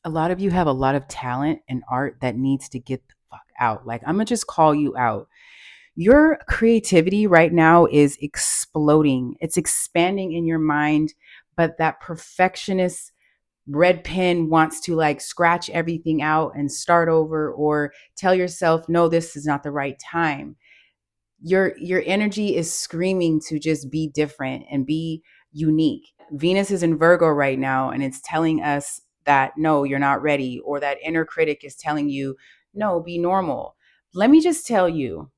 A lot of you have a lot of talent and art that needs to get the fuck out. Like, I'm gonna just call you out. Your creativity right now is exploding, it's expanding in your mind, but that perfectionist red pen wants to like scratch everything out and start over or tell yourself, no, this is not the right time. Your energy is screaming to just be different and be unique. Venus is in Virgo right now, and it's telling us that no, you're not ready, or that inner critic is telling you, no, be normal. Let me just tell you,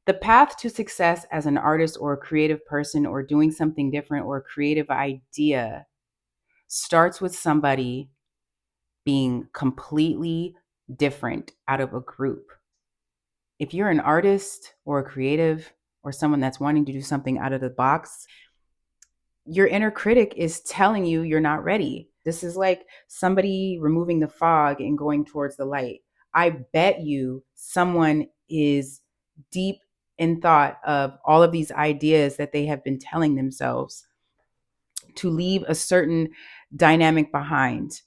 the path to success as an artist or a creative person or doing something different or a creative idea starts with somebody being completely different out of a group. If you're an artist or a creative or someone that's wanting to do something out of the box, your inner critic is telling you you're not ready. This is like somebody removing the fog and going towards the light. I bet you someone is deep in thought of all of these ideas that they have been telling themselves to leave a certain dynamic behind.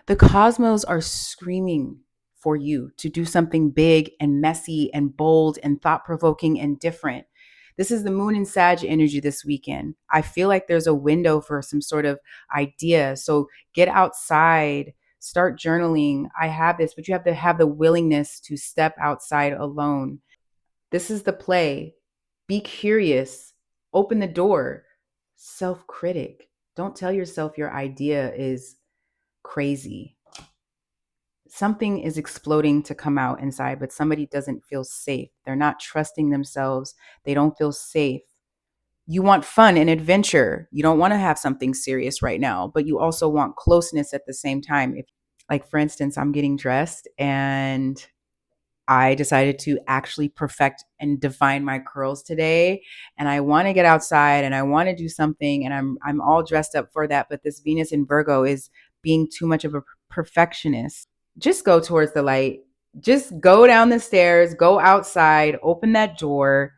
The cosmos are screaming for you to do something big and messy and bold and thought provoking and different. This is the moon and Sag energy this weekend. I feel like there's a window for some sort of idea. So get outside, start journaling. I have this, but you have to have the willingness to step outside alone. This is the play. Be curious, open the door, self critic. Don't tell yourself your idea is crazy. Something is exploding to come out inside, but somebody doesn't feel safe. They're not trusting themselves. They don't feel safe. You want fun and adventure. You don't want to have something serious right now, but you also want closeness at the same time. If, like, for instance, I'm getting dressed and I decided to actually perfect and define my curls today, and I want to get outside and I want to do something, and I'm all dressed up for that, but this Venus in Virgo is being too much of a perfectionist. Just go towards the light. Just go down the stairs, go outside, open that door,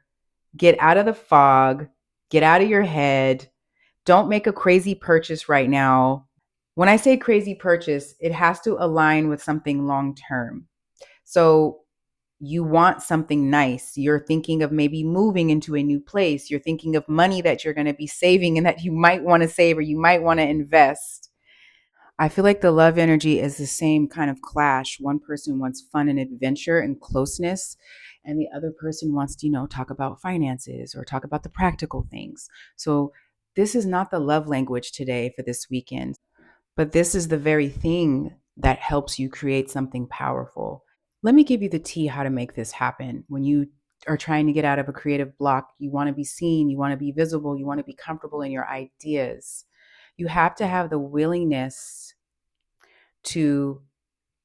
get out of the fog, get out of your head. Don't make a crazy purchase right now. When I say crazy purchase, it has to align with something long term. So you want something nice. You're thinking of maybe moving into a new place. You're thinking of money that you're going to be saving and that you might want to save or you might want to invest. I feel like the love energy is the same kind of clash. One person wants fun and adventure and closeness, and the other person wants to, talk about finances or talk about the practical things. So, this is not the love language today for this weekend, but this is the very thing that helps you create something powerful. Let me give you the tea how to make this happen. When you are trying to get out of a creative block, you want to be seen, you want to be visible, you want to be comfortable in your ideas. You have to have the willingness to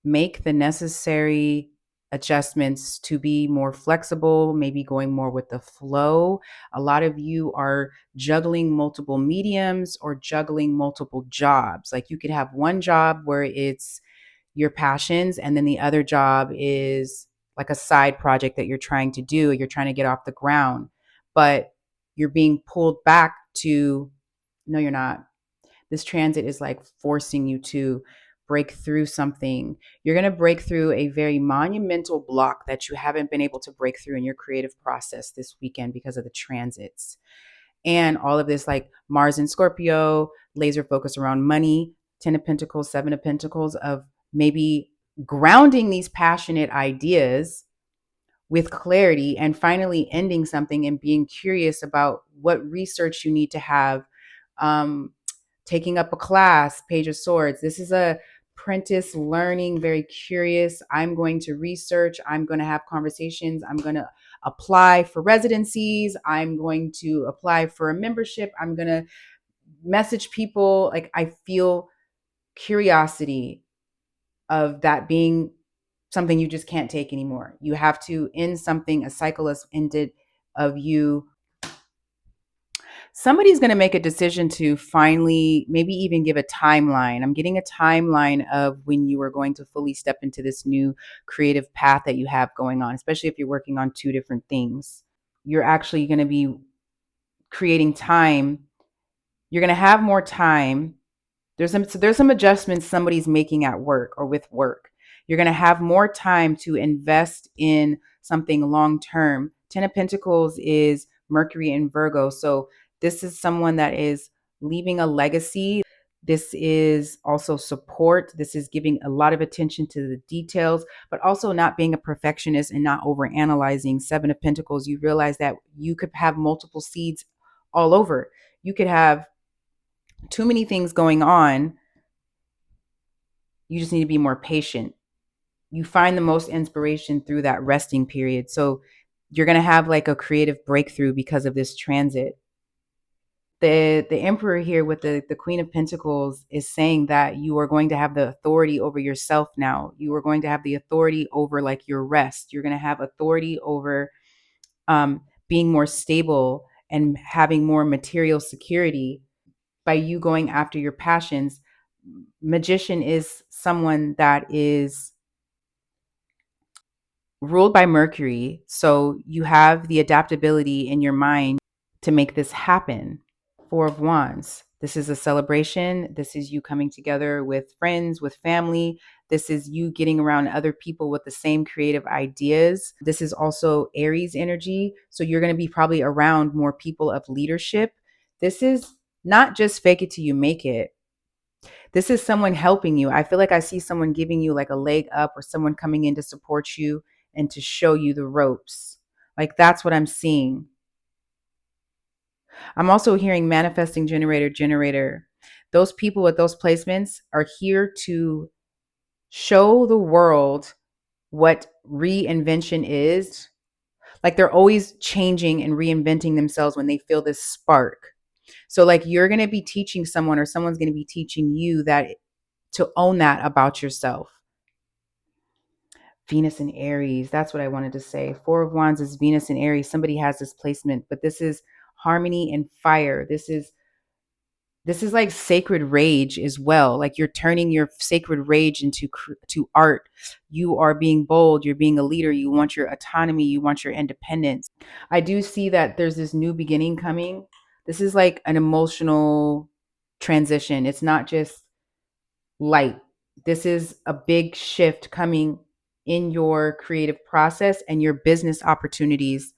make the necessary adjustments to be more flexible, maybe going more with the flow. A lot of you are juggling multiple mediums or juggling multiple jobs. Like, you could have one job where it's your passions, and then the other job is like a side project that you're trying to do, you're trying to get off the ground, but you're being pulled back to, no, you're not. This transit is like forcing you to break through something. You're going to break through a very monumental block that you haven't been able to break through in your creative process this weekend because of the transits. And all of this, like Mars in Scorpio, laser focus around money, 10 of Pentacles, 7 of Pentacles, of maybe grounding these passionate ideas with clarity and finally ending something and being curious about what research you need to have. Taking up a class, Page of Swords. This is a apprentice learning, very curious. I'm going to research. I'm going to have conversations. I'm going to apply for residencies. I'm going to apply for a membership. I'm going to message people. Like, I feel curiosity of that being something you just can't take anymore. You have to end something, a cycle has ended of you. Somebody's going to make a decision to finally maybe even give a timeline. I'm getting a timeline of when you are going to fully step into this new creative path that you have going on, especially if you're working on two different things. You're actually going to be creating time. You're going to have more time. There's some adjustments somebody's making at work or with work. You're going to have more time to invest in something long term. 10 of Pentacles is Mercury in Virgo. So this is someone that is leaving a legacy. This is also support. This is giving a lot of attention to the details, but also not being a perfectionist and not over analyzing. 7 of Pentacles, you realize that you could have multiple seeds all over. You could have too many things going on. You just need to be more patient. You find the most inspiration through that resting period. So you're going to have like a creative breakthrough because of this transit. The emperor here with the Queen of Pentacles is saying that you are going to have the authority over yourself now. You are going to have the authority over like your rest. You're going to have authority over being more stable and having more material security by you going after your passions. Magician is someone that is ruled by Mercury. So you have the adaptability in your mind to make this happen. 4 of Wands. This is a celebration. This is you coming together with friends, with family. This is you getting around other people with the same creative ideas. This is also Aries energy. So you're going to be probably around more people of leadership. This is not just fake it till you make it. This is someone helping you. I feel like I see someone giving you like a leg up or someone coming in to support you and to show you the ropes. Like that's what I'm seeing. I'm also hearing manifesting generator. Those people with those placements are here to show the world what reinvention is. Like they're always changing and reinventing themselves when they feel this spark. So like you're going to be teaching someone or someone's going to be teaching you that to own that about yourself. Venus and Aries. That's what I wanted to say. 4 of Wands is Venus and Aries. Somebody has this placement, but this is harmony and fire. This is like sacred rage as well. Like you're turning your sacred rage into to art. You are being bold. You're being a leader. You want your autonomy. You want your independence. I do see that there's this new beginning coming. This is like an emotional transition. It's not just light. This is a big shift coming in your creative process and your business opportunities.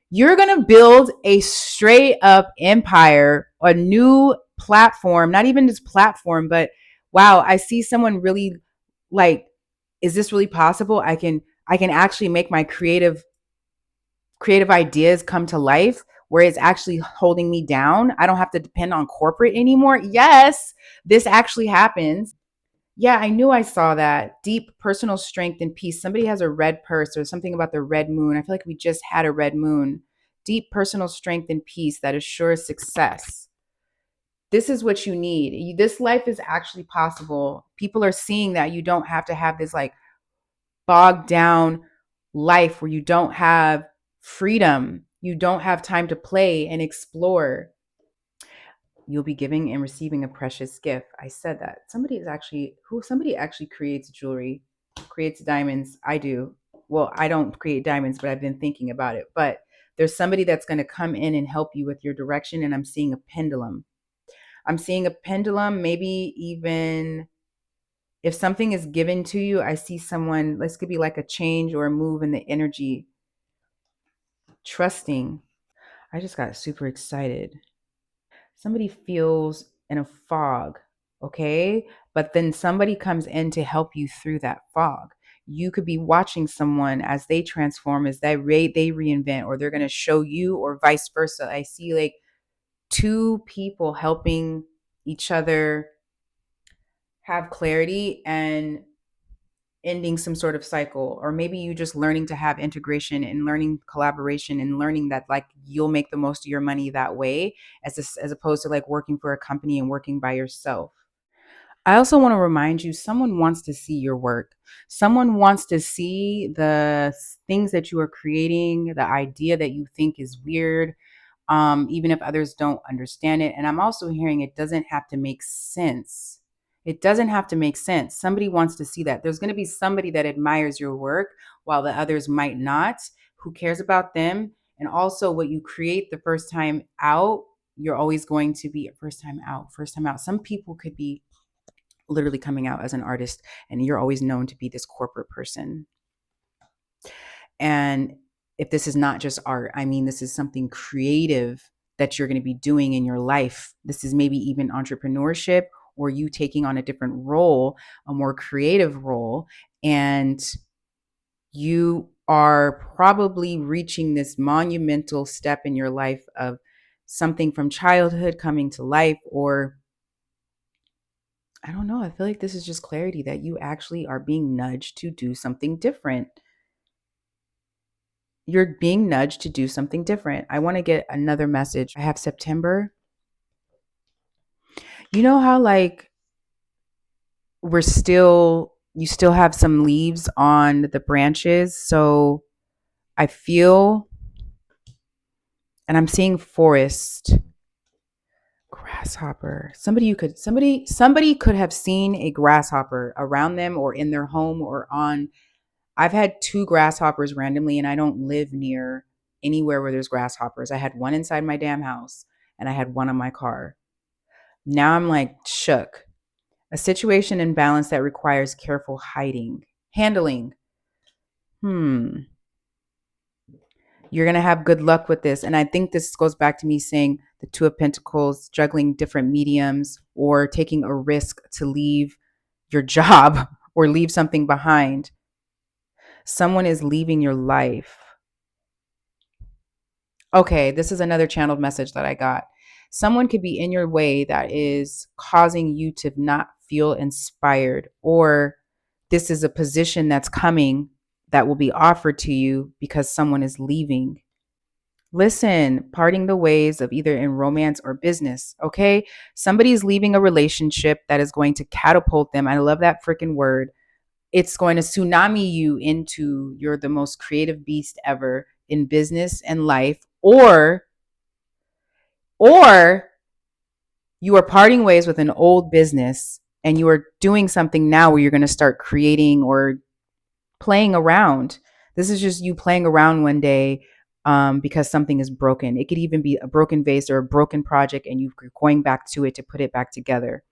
You're going to build a straight up empire, a new platform, not even just platform, but wow, I see someone really like, is this really possible? I can actually make my creative ideas come to life where it's actually holding me down. I don't have to depend on corporate anymore. Yes, this actually happens. Yeah, I knew I saw that. Deep personal strength and peace. Somebody has a red purse or something about the red moon. I feel like we just had a red moon. Deep personal strength and peace that assures success. This is what you need. This life is actually possible. People are seeing that you don't have to have this like bogged down life where you don't have freedom. You don't have time to play and explore. You'll be giving and receiving a precious gift. I said that. Somebody actually creates jewelry, creates diamonds. I do. Well, I don't create diamonds, but I've been thinking about it. But there's somebody that's going to come in and help you with your direction. And I'm seeing a pendulum. I'm seeing a pendulum, maybe even if something is given to you, I see someone, this could be like a change or a move in the energy. Trusting. I just got super excited. Somebody feels in a fog, okay? But then somebody comes in to help you through that fog. You could be watching someone as they transform, as they reinvent, or they're going to show you, or vice versa. I see like two people helping each other have clarity and ending some sort of cycle, or maybe you just learning to have integration and learning collaboration and learning that like you'll make the most of your money that way as opposed to like working for a company and working by yourself. I also want to remind you, someone wants to see your work. Someone wants to see the things that you are creating, the idea that you think is weird, even if others don't understand it. And I'm also hearing it doesn't have to make sense. It doesn't have to make sense. Somebody wants to see that. There's going to be somebody that admires your work while the others might not. Who cares about them? And also, what you create the first time out you're always going to be first time out, first time out. Some people could be literally coming out as an artist, and you're always known to be this corporate person. And if this is not just art, I mean, this is something creative that you're going to be doing in your life. This is maybe even entrepreneurship, or you taking on a different role, a more creative role. And you are probably reaching this monumental step in your life of something from childhood coming to life, or I don't know. I feel like this is just clarity that you actually are being nudged to do something different. You're being nudged to do something different. I want to get another message. I have September. You know how, like, you still have some leaves on the branches. So I feel, and I'm seeing forest, grasshopper. Somebody could have seen a grasshopper around them or in their home or on. I've had two grasshoppers randomly, and I don't live near anywhere where there's grasshoppers. I had one inside my damn house, and I had one on my car. Now I'm like shook. A situation in balance that requires careful handling. Hmm. You're going to have good luck with this. And I think this goes back to me saying the Two of Pentacles, juggling different mediums, or taking a risk to leave your job or leave something behind. Someone is leaving your life. Okay, this is another channeled message that I got. Someone could be in your way that is causing you to not feel inspired, or this is a position that's coming that will be offered to you because someone is leaving. Listen, parting the ways of either in romance or business, okay? Somebody's leaving a relationship that is going to catapult them. I love that freaking word. It's going to tsunami you into you're the most creative beast ever in business and life, or you are parting ways with an old business and you are doing something now where you're going to start creating or playing around. This is just you playing around one day because something is broken. It could even be a broken vase or a broken project, and you're going back to it to put it back together.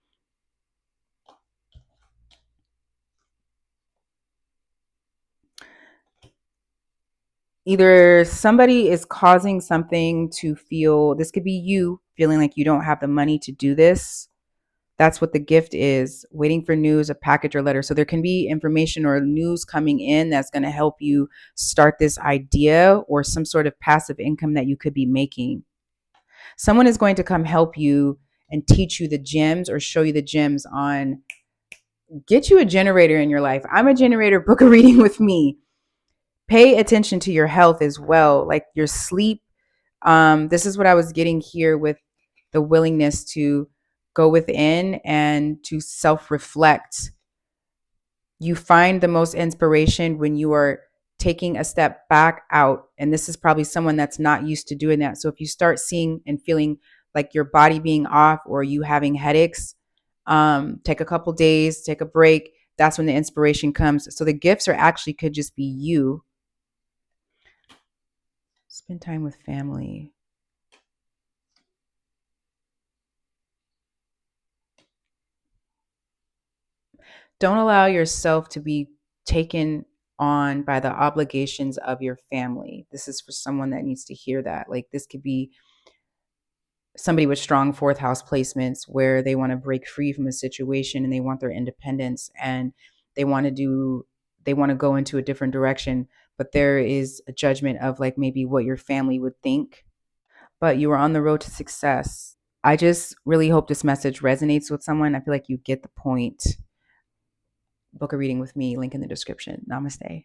Either somebody is causing something to feel, this could be you feeling like you don't have the money to do this. That's what the gift is, waiting for news, a package or letter. So there can be information or news coming in that's going to help you start this idea or some sort of passive income that you could be making. Someone is going to come help you and teach you the gems or show you the gems on get you a generator in your life. I'm a generator, book a reading with me. Pay attention to your health as well, like your sleep. This is what I was getting here with the willingness to go within and to self-reflect. You find the most inspiration when you are taking a step back out. And this is probably someone that's not used to doing that. So if you start seeing and feeling like your body being off or you having headaches, take a couple days, take a break. That's when the inspiration comes. So the gifts are actually could just be you. Spend time with family. Don't allow yourself to be taken on by the obligations of your family. This is for someone that needs to hear that. Like this could be somebody with strong fourth house placements where they want to break free from a situation and they want their independence and they want to go into a different direction, but there is a judgment of like maybe what your family would think, but you are on the road to success. I just really hope this message resonates with someone. I feel like you get the point. Book a reading with me, link in the description. Namaste.